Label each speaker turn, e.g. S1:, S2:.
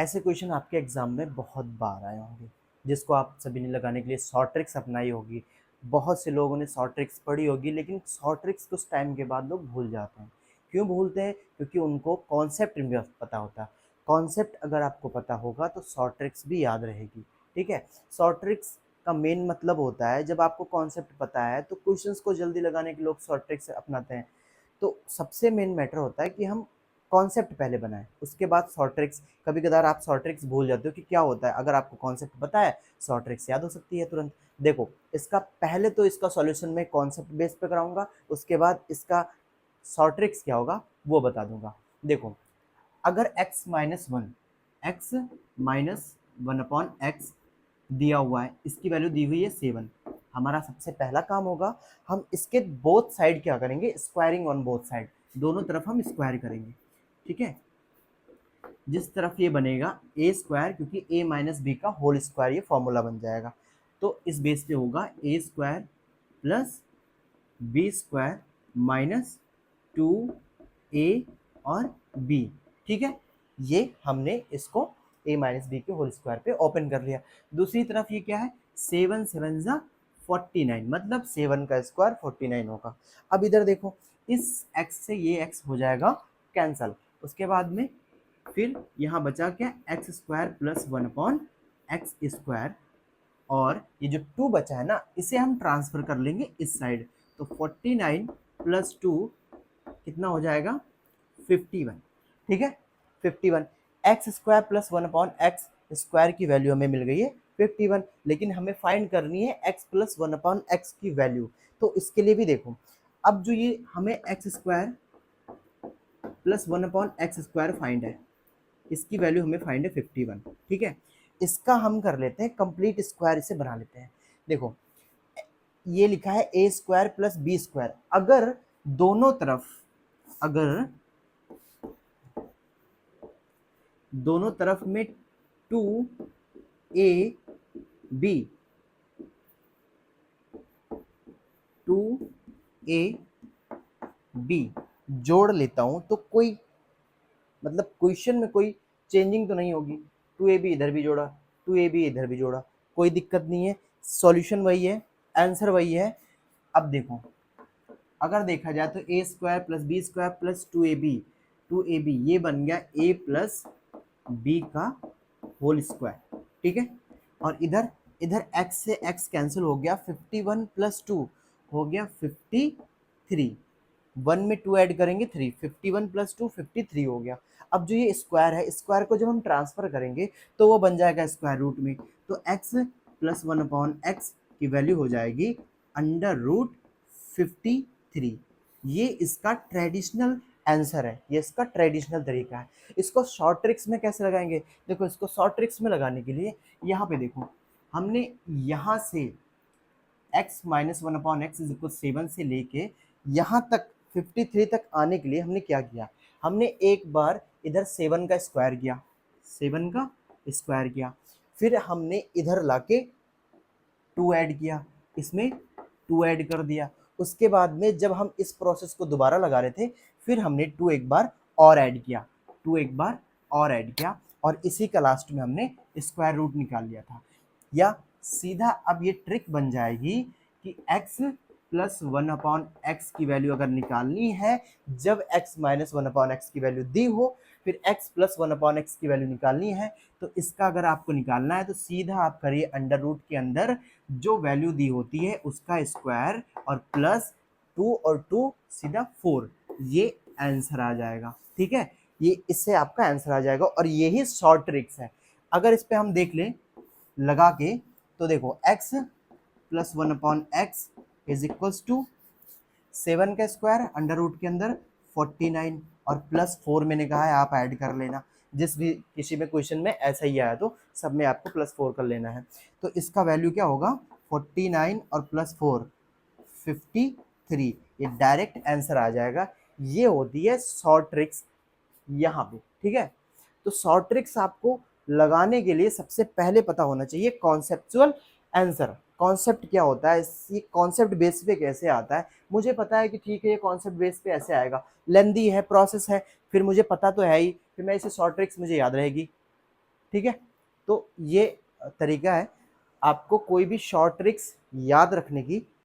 S1: ऐसे क्वेश्चन आपके एग्जाम में बहुत बार आए होंगे, जिसको आप सभी ने लगाने के लिए शॉर्ट ट्रिक्स अपनाई होगी। बहुत से लोगों ने शॉर्ट ट्रिक्स पढ़ी होगी, लेकिन शॉर्ट ट्रिक्स कुछ टाइम के बाद लोग भूल जाते हैं। क्यों भूलते हैं? क्योंकि उनको कॉन्सेप्ट नहीं पता होता। कॉन्सेप्ट अगर आपको पता होगा तो शॉर्ट ट्रिक्स भी याद रहेगी। ठीक है। शॉर्ट ट्रिक्स का मेन मतलब होता है, जब आपको कॉन्सेप्ट पता है तो क्वेश्चंस को जल्दी लगाने के लोग शॉर्ट ट्रिक्स अपनाते हैं। तो सबसे मेन मैटर होता है कि हम कॉन्सेप्ट पहले बनाएं, उसके बाद शॉर्ट ट्रिक्स। कभी कदार आप शॉर्ट ट्रिक्स भूल जाते हो कि क्या होता है। अगर आपको कॉन्सेप्ट पता है, शॉर्ट ट्रिक्स याद हो सकती है तुरंत। देखो, इसका पहले तो इसका सॉल्यूशन मैं कॉन्सेप्ट बेस पे कराऊंगा, उसके बाद इसका शॉर्ट ट्रिक्स क्या होगा वो बता दूंगा। देखो, अगर x-1 अपॉन एक्स दिया हुआ है, इसकी वैल्यू दी हुई है 7, हमारा सबसे पहला काम होगा, हम इसके बोथ साइड क्या करेंगे, स्क्वायरिंग ऑन बोथ साइड, दोनों तरफ हम स्क्वायर करेंगे। ठीक है। जिस तरफ ये बनेगा ए स्क्वायर, क्योंकि ए माइनस बी का होल स्क्वायर ये फॉर्मूला बन जाएगा। तो इस बेस पे होगा A square plus B square minus 2a और b। ठीक है। ये हमने इसको a माइनस बी के होल स्क्वायर पे ओपन कर लिया। दूसरी तरफ ये क्या है, 7 7 जा 49, मतलब 7 का स्क्वायर 49 होगा। अब इधर देखो, इस x से ये x हो जाएगा कैंसल। उसके बाद में फिर यहाँ बचा क्या, x square plus 1 upon x square, और ये जो 2 बचा है ना, इसे हम ट्रांसफर कर लेंगे इस साइड। तो 49 प्लस 2 कितना हो जाएगा, 51। ठीक है। 51, x square plus 1 upon x square की वैल्यू हमें मिल गई है 51, लेकिन हमें फाइंड करनी है एक्स प्लस 1 अपॉन एक्स की वैल्यू। तो इसके लिए भी देखो, अब जो ये हमें x square plus 1 upon x square find है, इसकी वैल्यू हमें फाइंड है 51। ठीक है। इसका हम कर लेते हैं कंप्लीट स्क्वायर, इसे बना लेते हैं। देखो, ये लिखा है ए स्क्वायर प्लस बी स्क्वायर। अगर दोनों तरफ, अगर दोनों तरफ में 2ab 2ab जोड़ लेता हूं तो कोई मतलब क्वेश्चन में कोई चेंजिंग तो नहीं होगी। 2ab इधर भी जोड़ा, 2ab इधर भी जोड़ा, कोई दिक्कत नहीं है। सॉल्यूशन वही है, आंसर वही है। अब देखो, अगर देखा जाए तो A square plus B square plus 2ab ये बन गया a प्लस बी का होल स्क्वायर। ठीक है। और इधर इधर x से x कैंसिल हो गया, 51 प्लस 2 हो गया 53। 1 में 2 ऐड करेंगे 3, 51 प्लस 2 53 हो गया। अब जो ये स्क्वायर है, स्क्वायर को जब हम ट्रांसफर करेंगे तो वो बन जाएगा स्क्वायर रूट में। तो x प्लस 1 अपॉन एक्स की वैल्यू हो जाएगी अंडर रूट 53। ये इसका ट्रेडिशनल आंसर है, ये इसका ट्रेडिशनल तरीका है। इसको शॉर्ट ट्रिक्स में कैसे लगाएंगे? देखो, इसको शॉर्ट ट्रिक्स में लगाने के लिए यहाँ पे देखो, हमने यहाँ से x minus 1 upon x is equal 7 से लेके यहाँ तक 53 तक आने के लिए हमने क्या किया, हमने एक बार इधर 7 का स्क्वायर किया, 7 का स्क्वायर किया, फिर हमने इधर लाके 2 ऐड किया, इसमें 2 ऐड कर दिया। उसके बाद में जब हम इस प्रोसेस को दोबारा लगा रहे थे, फिर हमने 2 एक बार और ऐड किया, 2 एक बार और ऐड किया, और इसी का लास्ट में हमने स्क्वायर रूट निकाल लिया था। या सीधा अब ये ट्रिक बन जाएगी कि x प्लस 1 अपॉन एक्स की वैल्यू अगर निकालनी है, जब x माइनस 1 अपॉन एक्स की वैल्यू दी हो, फिर x प्लस 1 अपॉन एक्स की वैल्यू निकालनी है, तो इसका अगर आपको निकालना है तो सीधा आप करिए अंडर रूट के अंदर जो वैल्यू दी होती है उसका स्क्वायर, और प्लस 2 और 2 सीधा 4, ये आंसर आ जाएगा। ठीक है। ये इससे आपका आंसर आ जाएगा, और यही शॉर्ट ट्रिक्स है। अगर इस पे हम देख लें लगा के, तो देखो x plus 1 upon x is equals to 7 का स्क्वायर अंडर रूट के अंदर 49, और प्लस 4 मैंने कहा है आप ऐड कर लेना। जिस भी किसी में क्वेश्चन में ऐसा ही आया तो सब में आपको प्लस 4 कर लेना है। तो इसका वैल्यू क्या होगा, 49 और प्लस 4 53, ये डायरेक्ट आंसर आ जाएगा। ये होती है शॉर्ट ट्रिक्स यहाँ पे। ठीक है। तो शॉर्ट ट्रिक्स आपको लगाने के लिए सबसे पहले पता होना चाहिए कॉन्सेप्चुअल आंसर। कॉन्सेप्ट क्या होता है, ये कॉन्सेप्ट बेस पे कैसे आता है। मुझे पता है कि ठीक है ये कॉन्सेप्ट बेस पे ऐसे आएगा, लेंदी है प्रोसेस है, फिर मुझे पता तो है ही, फिर मैं इसे शॉर्ट ट्रिक्स मुझे याद रहेगी। ठीक है। तो ये तरीका है आपको कोई भी शॉर्ट ट्रिक्स याद रखने की,